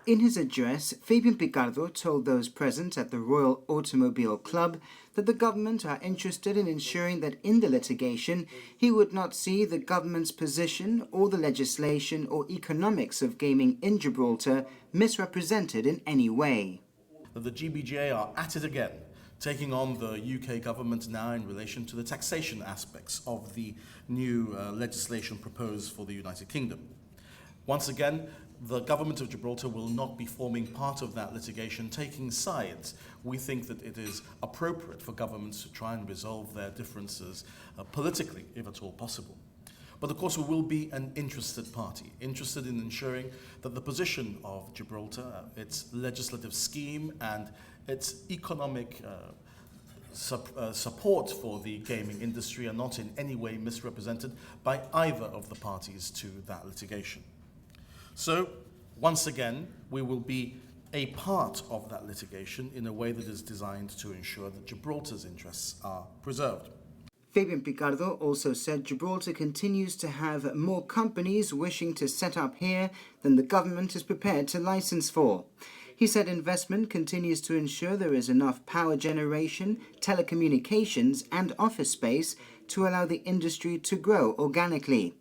In his address, Fabian Picardo told those present at the Royal Automobile Club that the government are interested in ensuring that in the litigation he would not see the government's position or the legislation or economics of gaming in Gibraltar misrepresented in any way. The GBJ are at it again, taking on the UK government now in relation to the taxation aspects of the new legislation proposed for the United Kingdom. Once again, the government of Gibraltar will not be forming part of that litigation, taking sides. We think that it is appropriate for governments to try and resolve their differences politically, if at all possible. But of course we will be an interested party, interested in ensuring that the position of Gibraltar, its legislative scheme and its economic support for the gaming industry are not in any way misrepresented by either of the parties to that litigation. So, once again, we will be a part of that litigation in a way that is designed to ensure that Gibraltar's interests are preserved. Fabian Picardo also said Gibraltar continues to have more companies wishing to set up here than the government is prepared to license for. He said investment continues to ensure there is enough power generation, telecommunications and office space to allow the industry to grow organically.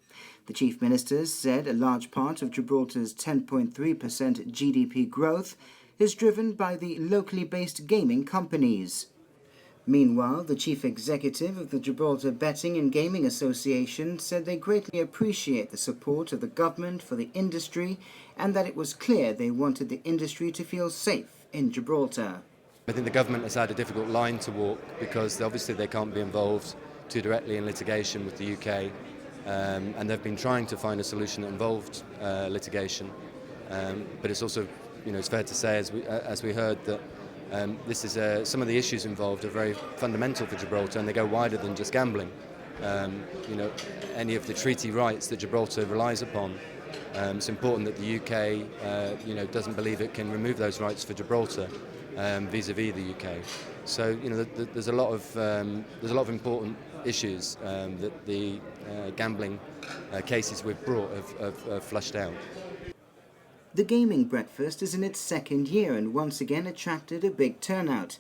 The Chief Minister said a large part of Gibraltar's 10.3% GDP growth is driven by the locally based gaming companies. Meanwhile, the Chief Executive of the Gibraltar Betting and Gaming Association said they greatly appreciate the support of the government for the industry and that it was clear they wanted the industry to feel safe in Gibraltar. I think the government has had a difficult line to walk because obviously they can't be involved too directly in litigation with the UK. And they've been trying to find a solution that involved litigation, but it's also, it's fair to say, as we heard, that this is some of the issues involved are very fundamental for Gibraltar, and they go wider than just gambling. Any of the treaty rights that Gibraltar relies upon. It's important that the UK, doesn't believe it can remove those rights for Gibraltar vis-à-vis the UK. So, there's a lot of important issues that the gambling cases we've brought have flushed out. The gaming breakfast is in its second year and once again attracted a big turnout.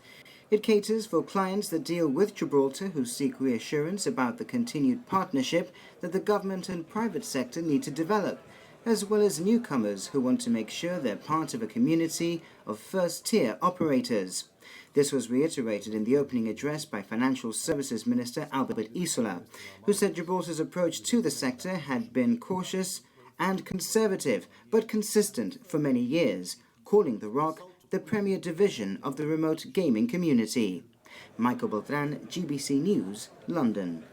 It caters for clients that deal with Gibraltar who seek reassurance about the continued partnership that the government and private sector need to develop, as well as newcomers who want to make sure they're part of a community of first-tier operators. This was reiterated in the opening address by Financial Services Minister Albert Isola, who said Gibraltar's approach to the sector had been cautious and conservative, but consistent for many years, calling the ROC the premier division of the remote gaming community. Michael Beltran, GBC News, London.